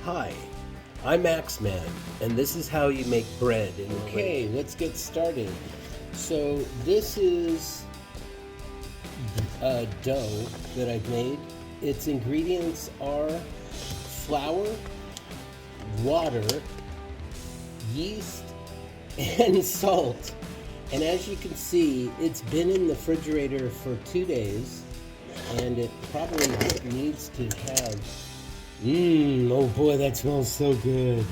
Hi, I'm AxeMan, and this is how you make bread. Okay, let's get started. So this is a dough that I've made. Its ingredients are flour, water, yeast, and salt. And as you can see, it's been in the refrigerator for 2 days, and it probably needs to have oh boy, that smells so good.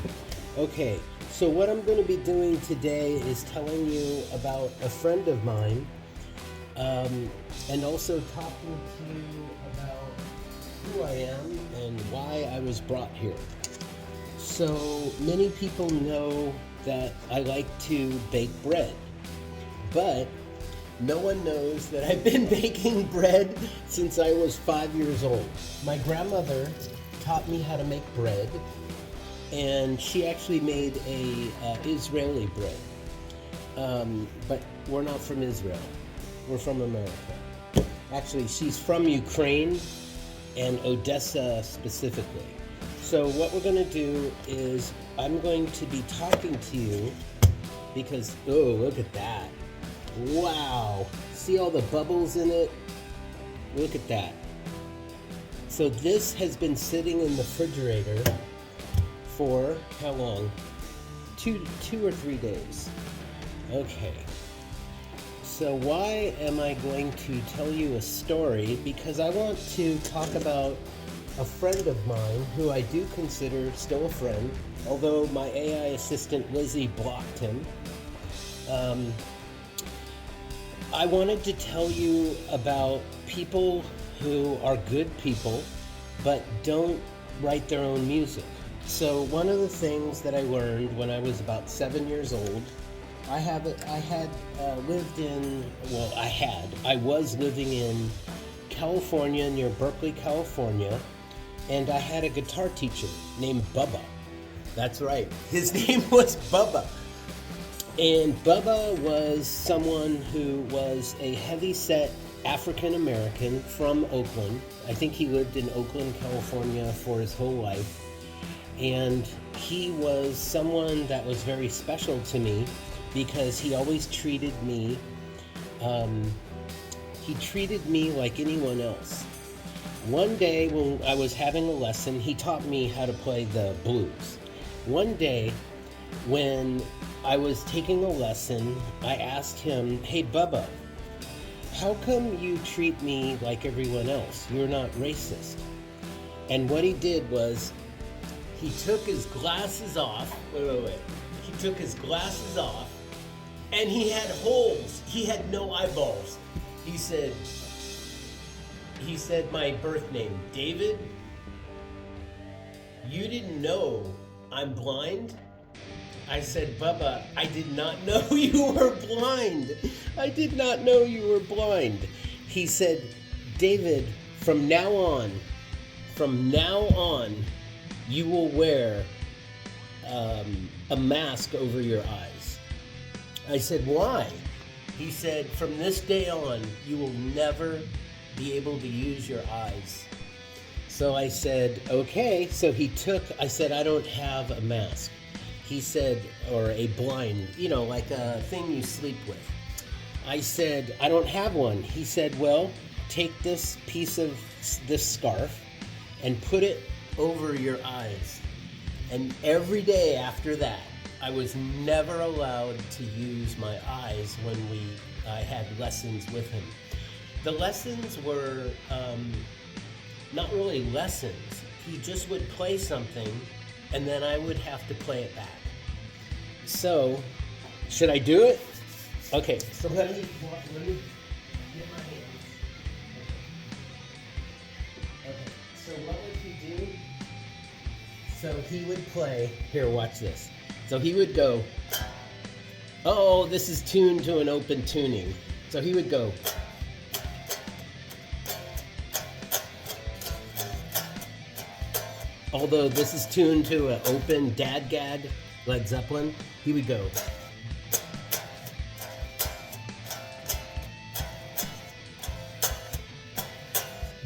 Okay, so what I'm going to be doing today is telling you about a friend of mine, and also talking to you about who I am and why I was brought here. So many people know that I like to bake bread, but no one knows that I've been baking bread since I was 5 years old. My grandmother taught me how to make bread, and she actually made a Israeli bread. But we're not from Israel. We're from America. Actually, she's from Ukraine and Odessa specifically. So what we're going to do is I'm going to be talking to you because, oh, look at that. Wow. See all the bubbles in it? Look at that. So this has been sitting in the refrigerator for how long? Two or 3 days. Okay. So why am I going to tell you a story? Because I want to talk about a friend of mine who I do consider still a friend, although my AI assistant Lizzie blocked him. I wanted to tell you about people who are good people but don't write their own music. So one of the things that I learned when I was about 7 years old, I was living in California, near Berkeley, California, and I had a guitar teacher named Bubba. That's right, his name was Bubba. And Bubba was someone who was a heavy-set African American from Oakland. I think he lived in Oakland, California for his whole life. And he was someone that was very special to me because he always treated me, like anyone else. One day when I was having a lesson, he taught me how to play the blues. One day when I was taking a lesson, I asked him, "Hey Bubba, how come you treat me like everyone else? You're not racist." And what he did was, he took his glasses off. Wait. He took his glasses off, and he had holes. He had no eyeballs. He said my birth name, David, you didn't know I'm blind? I said, "Bubba, I did not know you were blind. I did not know you were blind." He said, "David, from now on, you will wear a mask over your eyes." I said, "Why?" He said, "From this day on, you will never be able to use your eyes." So I said, "Okay." So I said, "I don't have a mask." He said, or a blind, like a thing you sleep with. I said, "I don't have one." He said, "Well, take this piece of this scarf and put it over your eyes." And every day after that, I was never allowed to use my eyes when I had lessons with him. The lessons were not really lessons. He just would play something, and then I would have to play it back. So, should I do it? Okay, so let me get my hands. Okay, so what would he do? So he would play, here, watch this. So he would go, oh, this is tuned to an open tuning. So he would go, although this is tuned to an open dadgad, Led Zeppelin, he would go.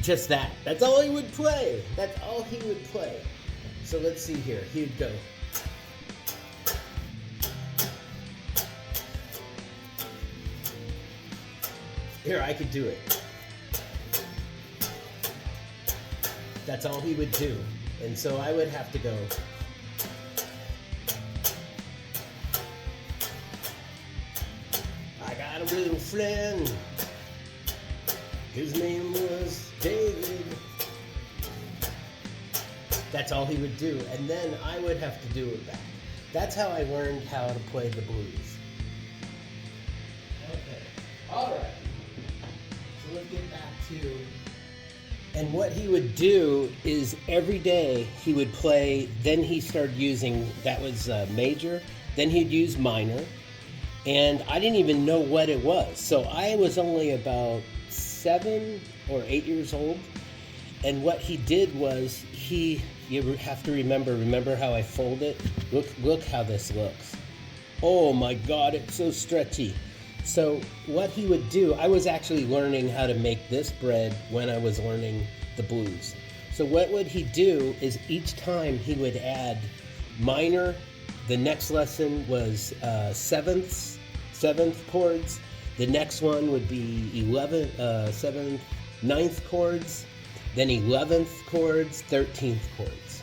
Just that. That's all he would play. That's all he would play. So let's see here. He'd go. Here, I could do it. That's all he would do. And so I would have to go. I got a little friend. His name was David. That's all he would do. And then I would have to do it back. That's how I learned how to play the blues. Okay. All right. So let's get back to... And what he would do is every day he would play, then he started using, that was major, then he'd use minor, and I didn't even know what it was. So I was only about 7 or 8 years old, and what he did was you have to remember how I fold it? Look how this looks. Oh my God, it's so stretchy. So what he would do, I was actually learning how to make this bread when I was learning the blues. So what would he do is each time he would add minor, the next lesson was seventh chords, the next one would be 7th, 9th chords, then 11th chords, 13th chords.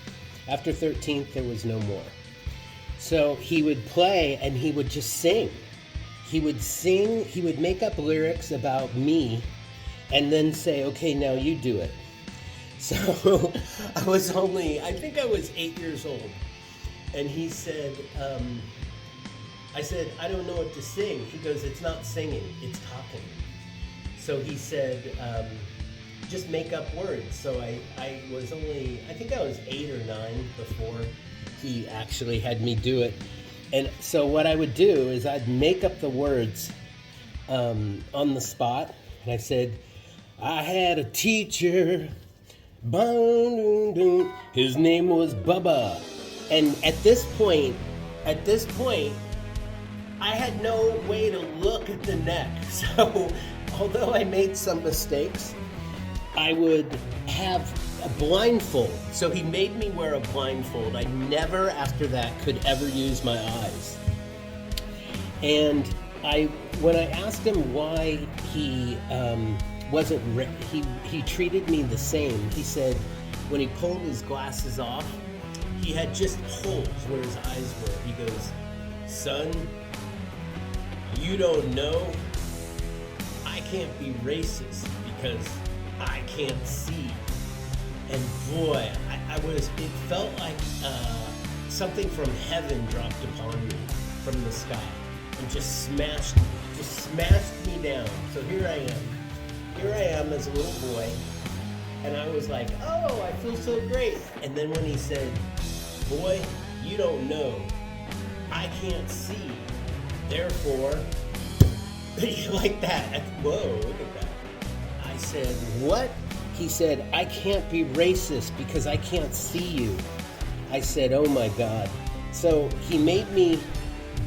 After 13th, there was no more. So he would play and he would just sing. He would sing, he would make up lyrics about me and then say, okay, now you do it. So I think I was 8 years old. And he said, I said, I don't know what to sing. He goes, it's not singing, it's talking. So he said, just make up words. So I think I was 8 or 9 before he actually had me do it. And so what I would do is I'd make up the words on the spot. And I said, I had a teacher, his name was Bubba. And at this point, I had no way to look at the neck. So although I made some mistakes, I would have a blindfold. So he made me wear a blindfold. I never after that could ever use my eyes. And when I asked him why he he treated me the same, he said when he pulled his glasses off, he had just holes where his eyes were. He goes, son, you don't know, I can't be racist because I can't see. And boy, it felt like something from heaven dropped upon me from the sky and just smashed me down. So here I am as a little boy, and I was like, oh, I feel so great. And then when he said, boy, you don't know, I can't see, therefore, like that. Whoa, look at that. I said, what? He said, I can't be racist because I can't see you. I said, oh my God. So he made me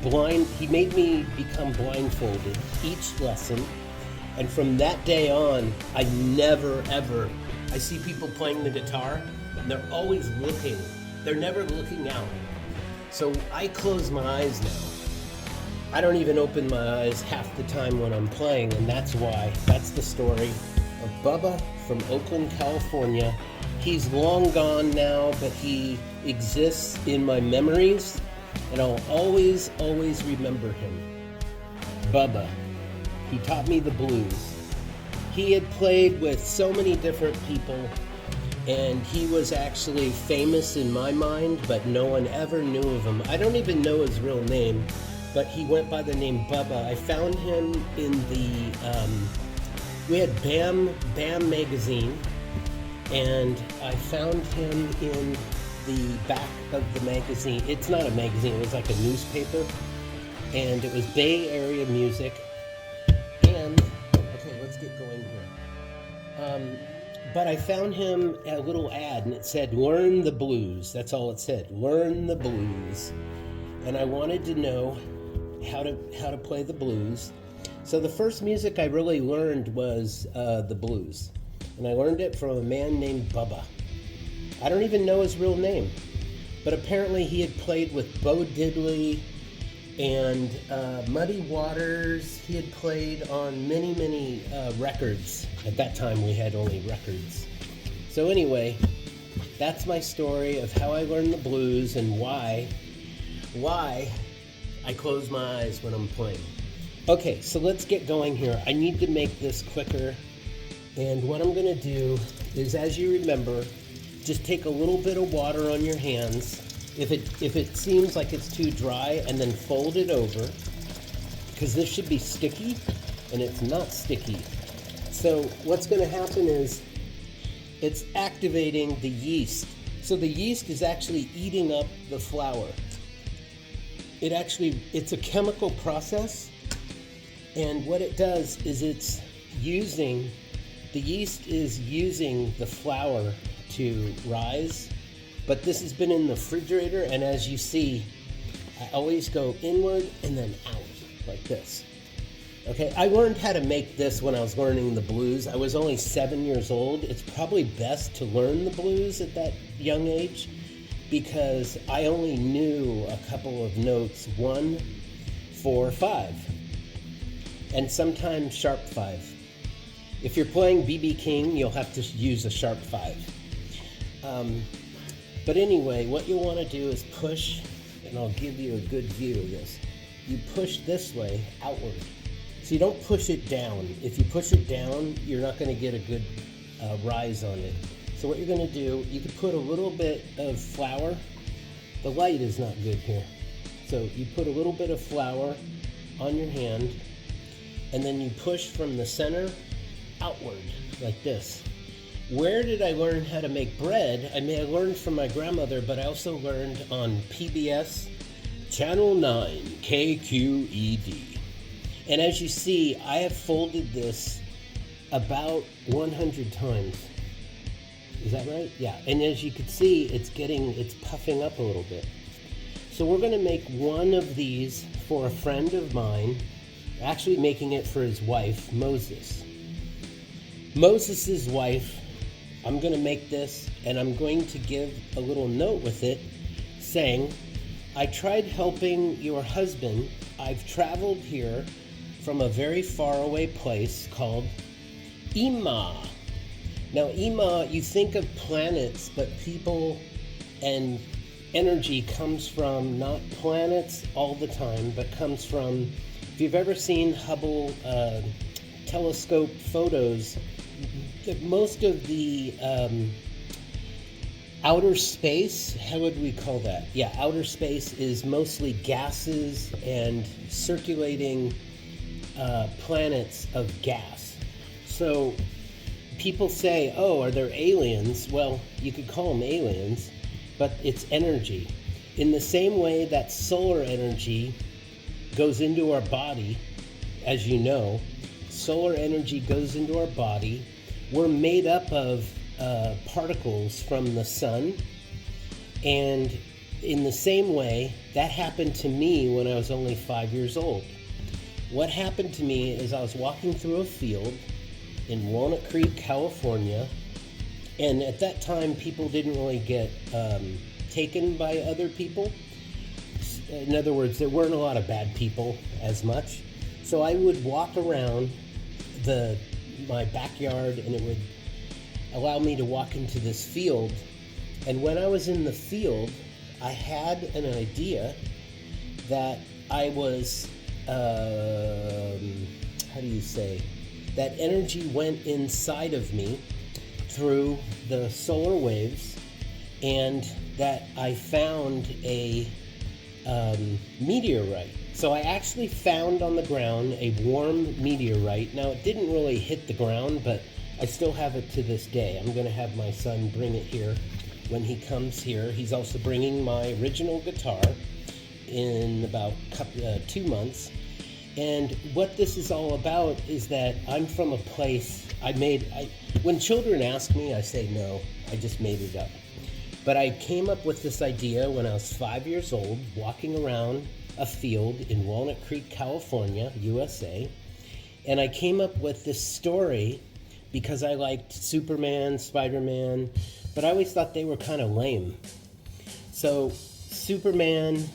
become blindfolded each lesson. And from that day on, I never ever, I see people playing the guitar and they're always looking. They're never looking out. So I close my eyes now. I don't even open my eyes half the time when I'm playing, and that's the story of Bubba from Oakland, California. He's long gone now, but he exists in my memories, and I'll always, always remember him. Bubba. He taught me the blues. He had played with so many different people, and he was actually famous in my mind, but no one ever knew of him. I don't even know his real name, but he went by the name Bubba. I found him in we had BAM magazine, and I found him in the back of the magazine. It's not a magazine, it was like a newspaper, and it was Bay Area music. And, okay, let's get going here. But I found him a little ad, and it said, learn the blues. That's all it said, learn the blues. And I wanted to know how to play the blues. So the first music I really learned was the blues. And I learned it from a man named Bubba. I don't even know his real name. but apparently he had played with Bo Diddley and Muddy Waters. He had played on many records. At that time we had only records. So anyway, that's my story of how I learned the blues and why I close my eyes when I'm playing. Okay, so let's get going here. I need to make this quicker. And what I'm gonna do is, as you remember, just take a little bit of water on your hands. If it seems like it's too dry, and then fold it over, because this should be sticky, and it's not sticky. So what's gonna happen is it's activating the yeast. So the yeast is actually eating up the flour. It's a chemical process, and what it does is the yeast is using the flour to rise, but this has been in the refrigerator, and as you see, I always go inward and then out, like this. Okay, I learned how to make this when I was learning the blues. I was only 7 years old. It's probably best to learn the blues at that young age, because I only knew a couple of notes, 1, 4, 5, and sometimes sharp 5. If you're playing B.B. King, you'll have to use a sharp 5. But anyway, what you'll want to do is push, and I'll give you a good view of this. You push this way, outward. So you don't push it down. If you push it down, you're not going to get a good rise on it. So what you're going to do, you could put a little bit of flour. The light is not good here. So you put a little bit of flour on your hand, and then you push from the center outward, like this. Where did I learn how to make bread? I learned from my grandmother, but I also learned on PBS Channel 9, KQED. And as you see, I have folded this about 100 times. Is that right? Yeah. And as you can see, it's puffing up a little bit. So we're going to make one of these for a friend of mine, actually making it for his wife, Moses. Moses's wife, I'm going to make this, and I'm going to give a little note with it saying, I tried helping your husband. I've traveled here from a very far away place called Ima. Now, Ima, you think of planets, but people and energy comes from not planets all the time, but comes from, if you've ever seen Hubble telescope photos, most of the outer space, how would we call that? Yeah, outer space is mostly gases and circulating planets of gas. So people say, oh, are there aliens? Well, you could call them aliens, but it's energy. In the same way that solar energy goes into our body, as you know, solar energy goes into our body. We're made up of particles from the sun, and in the same way, that happened to me when I was only 5 years old. What happened to me is I was walking through a field in Walnut Creek, California, and at that time, people didn't really get taken by other people. In other words, there weren't a lot of bad people as much. So I would walk around my backyard, and it would allow me to walk into this field. And when I was in the field, I had an idea that I was, that energy went inside of me through the solar waves, and that I found a meteorite. So I actually found on the ground a warm meteorite. Now, it didn't really hit the ground, but I still have it to this day. I'm going to have my son bring it here when he comes here. He's also bringing my original guitar in about 2 months. And what this is all about is that I'm from a place when children ask me, I say no, I just made it up. But I came up with this idea when I was 5 years old, walking around a field in Walnut Creek, California, USA. And I came up with this story because I liked Superman, Spider-Man, but I always thought they were kind of lame. So Superman,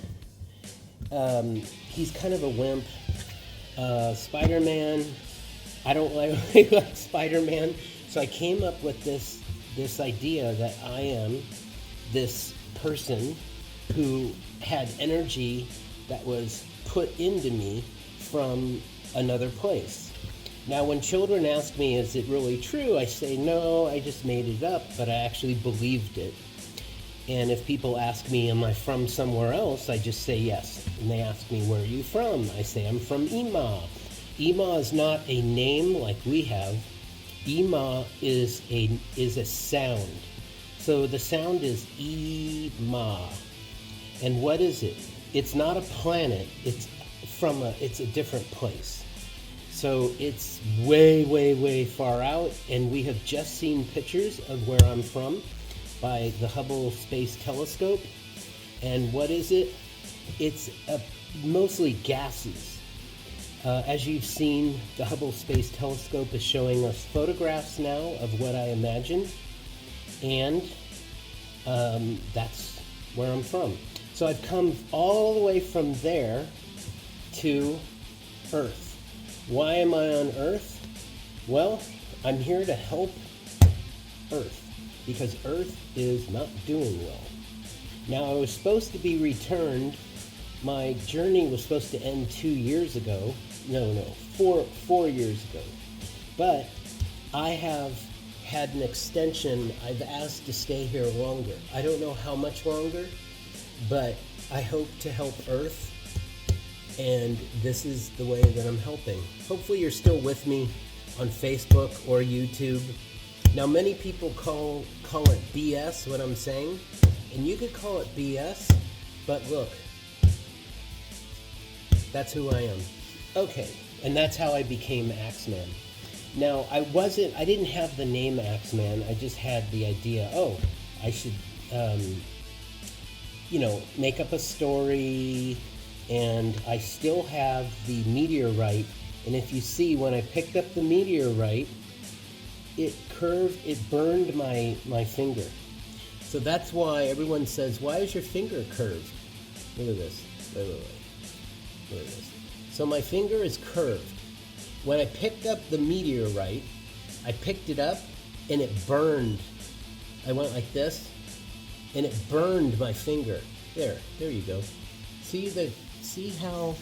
he's kind of a wimp. Spider-Man, I don't like Spider-Man. So I came up with this idea that I am this person who had energy that was put into me from another place. Now, when children ask me, is it really true? I say, no, I just made it up, but I actually believed it. And if people ask me, am I from somewhere else? I just say yes. And they ask me, where are you from? I say, I'm from Ima. Ima is not a name like we have. Ima is a sound. So the sound is Ima. And what is it? It's not a planet. It's a different place. So it's way, way, way far out, and we have just seen pictures of where I'm from by the Hubble Space Telescope. And what is it? It's mostly gases. As you've seen, the Hubble Space Telescope is showing us photographs now of what I imagined, and that's where I'm from. So I've come all the way from there to Earth. Why am I on Earth? Well, I'm here to help Earth, because Earth is not doing well. Now, I was supposed to be returned. My journey was supposed to end 2 years ago. No, 4 years ago. But I have had an extension. I've asked to stay here longer. I don't know how much longer, but I hope to help Earth. And this is the way that I'm helping. Hopefully you're still with me on Facebook or YouTube. Now, many people call it BS, what I'm saying. And you could call it BS, but look, that's who I am. Okay, and that's how I became AxeMan. Now, I didn't have the name AxeMan. I just had the idea, I should, make up a story. And I still have the meteorite. And if you see, when I picked up the meteorite, it burned my finger. So that's why everyone says, why is your finger curved? Look at this. Wait. Look at this. So my finger is curved. When I picked up the meteorite, I picked it up and it burned. I went like this, and it burned my finger. There you go. See how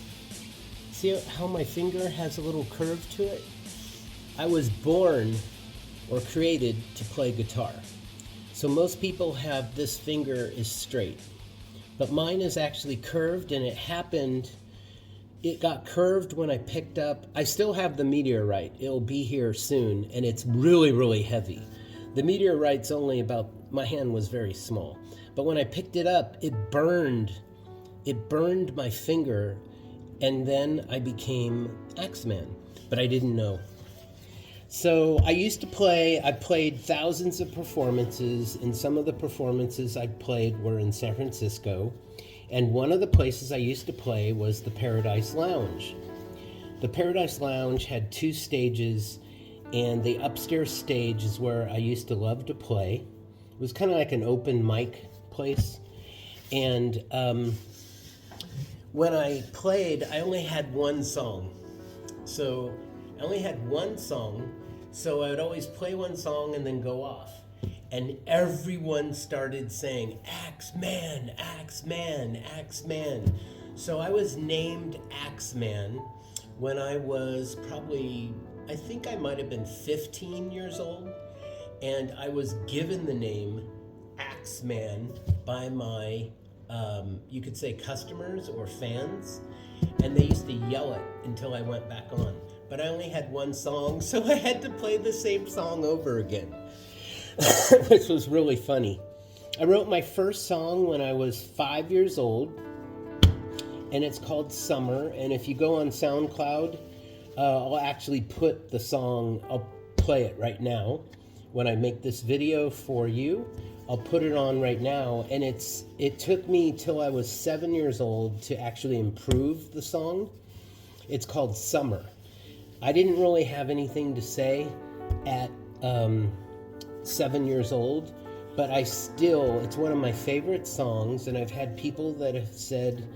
my finger has a little curve to it? I was born or created to play guitar. So most people have this finger is straight, but mine is actually curved, and it got curved when I picked up. I still have the meteorite. It'll be here soon, and it's really, really heavy. The meteorite's only my hand was very small, but when I picked it up, it burned my finger, and then I became AxeMan, but I didn't know. So I played thousands of performances, and some of the performances I played were in San Francisco, and one of the places I used to play was the Paradise Lounge. The Paradise Lounge had 2 stages, and the upstairs stage is where I used to love to play. It was kind of like an open mic place, and when I played, I only had one song. So I only had one song, so I would always play one song and then go off. And everyone started saying, AxeMan, AxeMan, AxeMan. So I was named AxeMan when I was I think I might have been 15 years old. And I was given the name AxeMan by my you could say customers or fans, and they used to yell it until I went back on. But I only had one song, so I had to play the same song over again, which was really funny. I wrote my first song when I was 5 years old, and it's called Summer. And if you go on SoundCloud, I'll actually put the song, I'll play it right now. When I make this video for you, I'll put it on right now. And it took me till I was 7 years old to actually improve the song. It's called Summer. I didn't really have anything to say at 7 years old, but it's one of my favorite songs, and I've had people that have said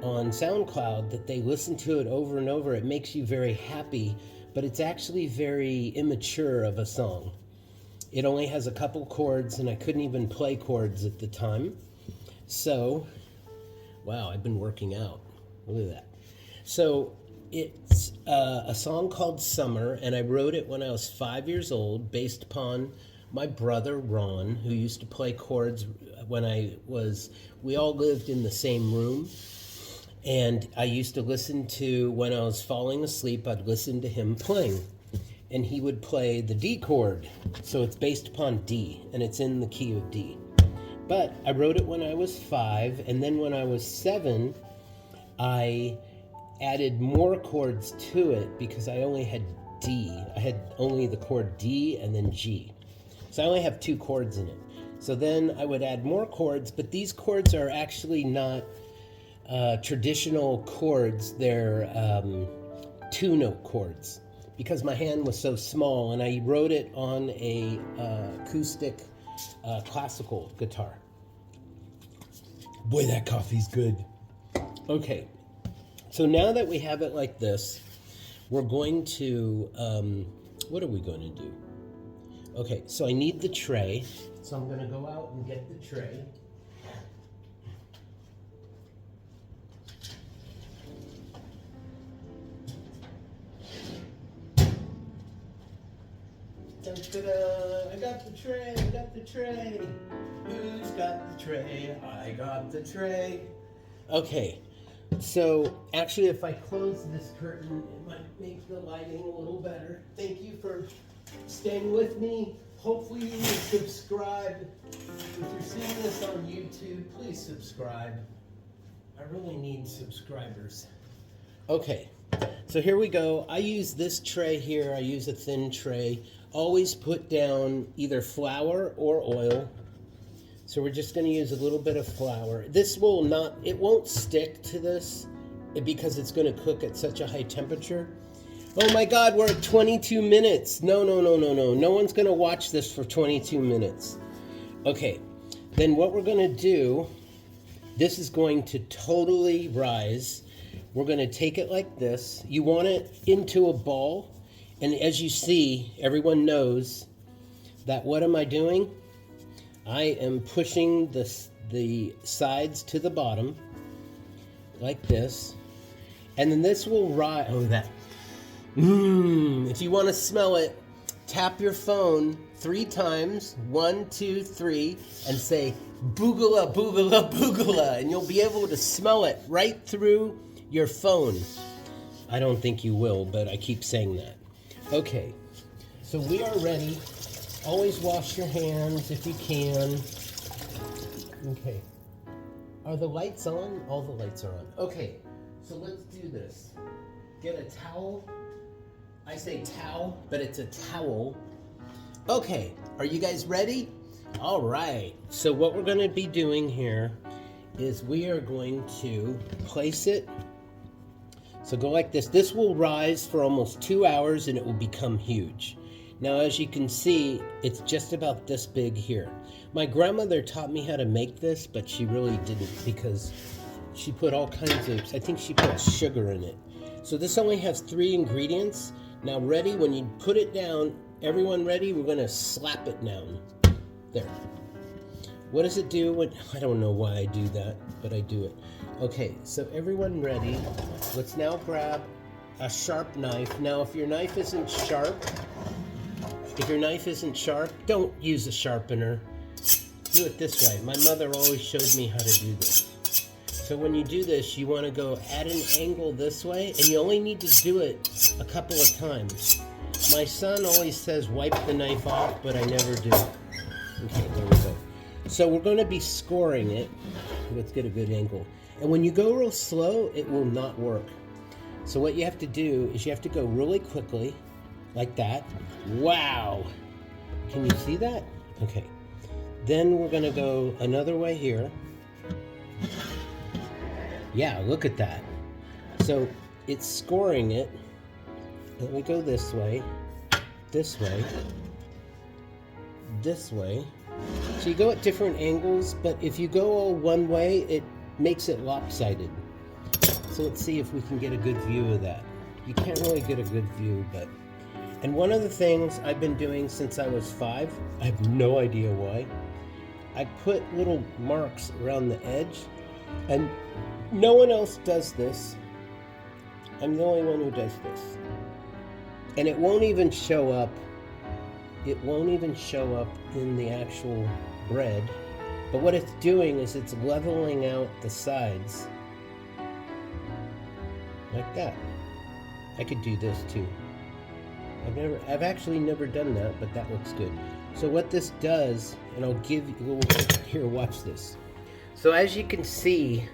on SoundCloud that they listen to it over and over. It makes you very happy, but it's actually very immature of a song. It only has a couple chords, and I couldn't even play chords at the time. So, wow, I've been working out. Look at that. So, it's a song called Summer, and I wrote it when I was 5 years old, based upon my brother Ron, who used to play chords we all lived in the same room. And I used to listen to, when I was falling asleep, I'd listen to him playing. And he would play the D chord. So it's based upon D, and it's in the key of D. But I wrote it when I was 5, and then when I was 7, I added more chords to it because I only had D. I had only the chord D and then G. So I only have 2 chords in it. So then I would add more chords, but these chords are actually not traditional chords. They're 2-note chords because my hand was so small, and I wrote it on a acoustic classical guitar. Boy, that coffee's good. Okay, so now that we have it like this, we're going to, what are we going to do? Okay, so I need the tray, so I'm going to go out and get the tray. I got the tray. Who's got the tray? I got the tray. Okay, so actually if I close this curtain, it might make the lighting a little better. Thank you for staying with me. Hopefully you will subscribe. If you're seeing this on YouTube, please subscribe. I really need subscribers. Okay, so here we go. I use this tray here. I use a thin tray. Always put down either flour or oil. So we're just going to use a little bit of flour. This will not, it won't stick to this because it's going to cook at such a high temperature. Oh my God, we're at 22 minutes. No. No one's going to watch this for 22 minutes. Okay, then what we're going to do, this is going to totally rise. We're going to take it like this. You want it into a ball. And as you see, everyone knows that what am I doing? I am pushing the sides to the bottom like this. And then this will rise. Oh, that. If you want to smell it, tap your phone 3 times, 1, 2, 3, and say, boogala, boogala, boogala. And you'll be able to smell it right through your phone. I don't think you will, but I keep saying that. Okay, so we are ready. Always wash your hands if you can. Okay. Are the lights on? All the lights are on. Okay, so let's do this. Get a towel. I say towel, but it's a towel. Okay, are you guys ready? All right, so what we're going to be doing here is we are going to place it. So go like this. This will rise for almost 2 hours and it will become huge. Now, as you can see, it's just about this big here. My grandmother taught me how to make this, but she really didn't because she put all kinds of, I think she put sugar in it. So this only has 3 ingredients. Now ready, when you put it down, everyone ready? We're gonna slap it down. There. What does it do? I don't know why I do that, but I do it. Okay, so everyone ready. Let's now grab a sharp knife. Now, if your knife isn't sharp, don't use a sharpener. Do it this way. My mother always showed me how to do this. So when you do this, you want to go at an angle this way, and you only need to do it a couple of times. My son always says wipe the knife off, but I never do. Okay, there we go. So we're going to be scoring it. Let's get a good angle. And when you go real slow, it will not work. So what you have to do is you have to go really quickly, like that. Wow! Can you see that? Okay. Then we're going to go another way here. Yeah, look at that. So it's scoring it. Let me go this way, this way, this way. So you go at different angles, but if you go all one way, it makes it lopsided. So let's see if we can get a good view of that. You can't really get a good view, but... And one of the things I've been doing since I was 5, I have no idea why, I put little marks around the edge, and no one else does this. I'm the only one who does this. And it won't even show up. It won't even show up in the actual bread. But what it's doing is it's leveling out the sides. Like that. I could do this too. I've actually never done that, but that looks good. So what this does, and I'll give you, here, watch this. So as you can see,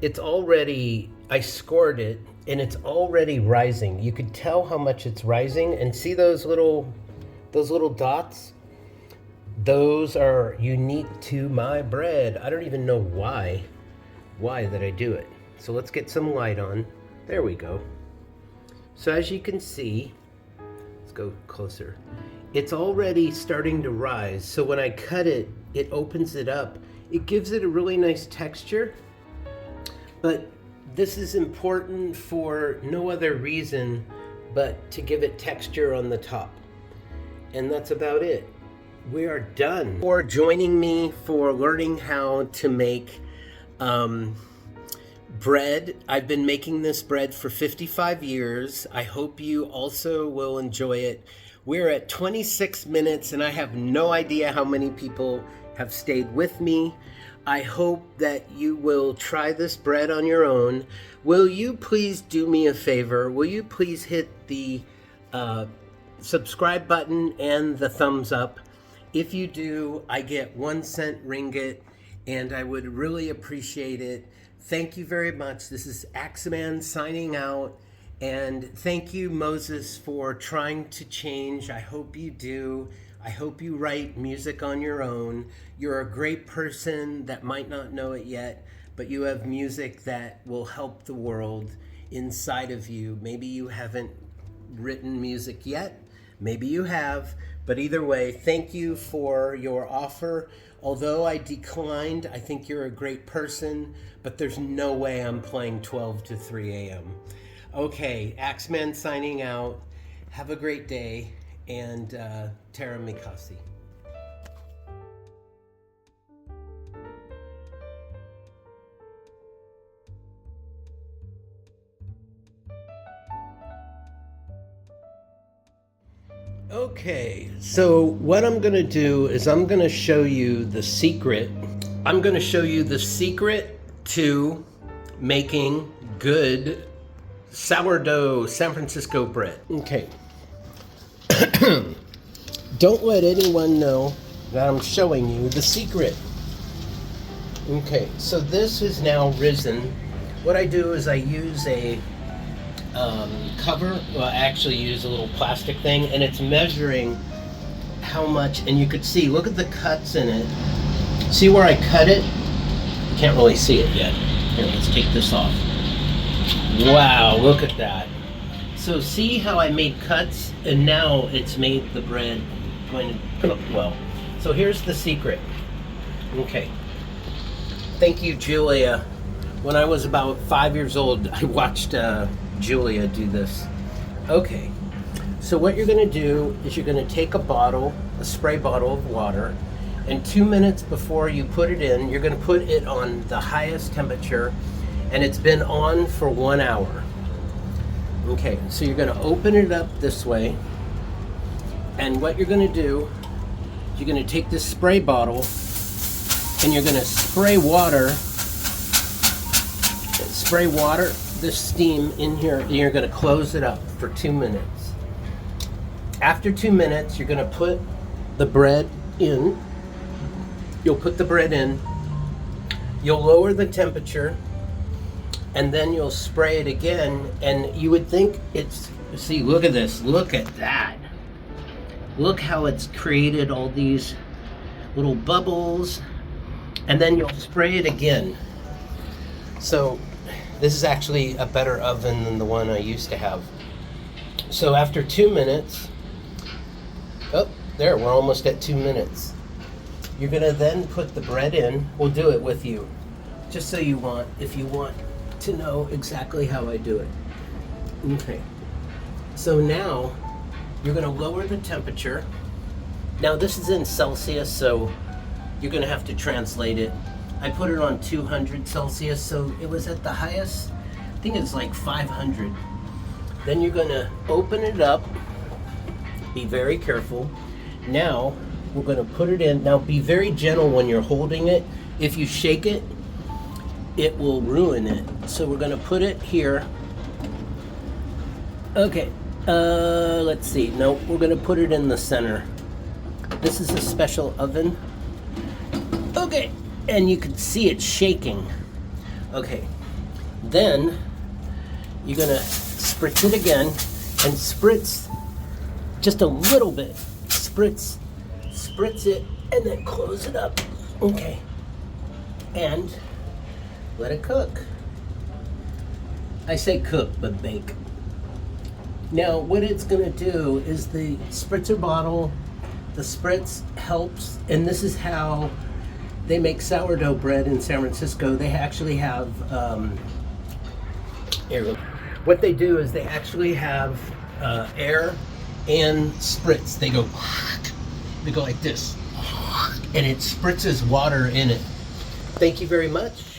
it's already, I scored it, and it's already rising. You could tell how much it's rising, and see those little dots? Those are unique to my bread. I don't even know why that I do it. So let's get some light on. There we go. So as you can see, let's go closer. It's already starting to rise. So when I cut it, it opens it up. It gives it a really nice texture. But this is important for no other reason but to give it texture on the top. And that's about it. We are done. For joining me for learning how to make bread. I've been making this bread for 55 years. I hope you also will enjoy it. We're at 26 minutes and I have no idea how many people have stayed with me. I hope that you will try this bread on your own. Will you please do me a favor? Will you please hit the subscribe button and the thumbs up? If you do, I get 1 cent ringgit, and I would really appreciate it. Thank you very much. This is AxeMan signing out, and thank you, Moses, for trying to change. I hope you do. I hope you write music on your own. You're a great person that might not know it yet, but you have music that will help the world inside of you. Maybe you haven't written music yet. Maybe you have. But either way, thank you for your offer. Although I declined, I think you're a great person, but there's no way I'm playing 12 to 3 a.m. Okay, AxeMan signing out. Have a great day, and Terra Mikasi. Okay, so what I'm going to do is I'm going to show you the secret. I'm going to show you the secret to making good sourdough San Francisco bread. Okay. Don't let anyone know that I'm showing you the secret. Okay, so this is now risen. What I do is I use a cover. Well, I actually use a little plastic thing, and it's measuring how much, and you could see, look at the cuts in it. See where I cut it? You can't really see it yet. Here, let's take this off. Wow, look at that. So see how I made cuts, and now it's made the bread going to cook well. So here's the secret. Okay. Thank you, Julia. When I was about 5 years old, I watched Julia do this. Okay, so what you're going to do is you're going to take a spray bottle of water, and 2 minutes before you put it in, you're going to put it on the highest temperature, and it's been on for 1 hour. Okay, so you're going to open it up this way, and what you're going to do, you're going to take this spray bottle, and you're going to spray water, this steam in here, and you're going to close it up for 2 minutes. After 2 minutes, you're going to put the bread in. You'll put the bread in. You'll lower the temperature, and then you'll spray it again. And you would think it's, see, look at this. Look at that. Look how it's created all these little bubbles. And then you'll spray it again. So this is actually a better oven than the one I used to have. So after 2 minutes, oh, there, we're almost at 2 minutes. You're gonna then put the bread in. We'll do it with you, just so you want, if you want to know exactly how I do it. Okay. So now you're gonna lower the temperature. Now this is in Celsius, so you're gonna have to translate it. I put it on 200 Celsius, so it was at the highest. I think it's like 500. Then you're gonna open it up. Be very careful. Now we're gonna put it in. Now be very gentle when you're holding it. If you shake it, it will ruin it. So we're gonna put it here. Okay, let's see. No, we're gonna put it in the center. This is a special oven. Okay, and you can see it shaking. Okay, then you're gonna spritz it again, and spritz just a little bit. Spritz it, and then close it up. Okay, and let it cook. I say cook, but bake. Now, what it's gonna do is the spritzer bottle, the spritz helps, and this is how they make sourdough bread in San Francisco. They actually have, what they do is they actually have air and spritz. They go like this, and it spritzes water in it. Thank you very much.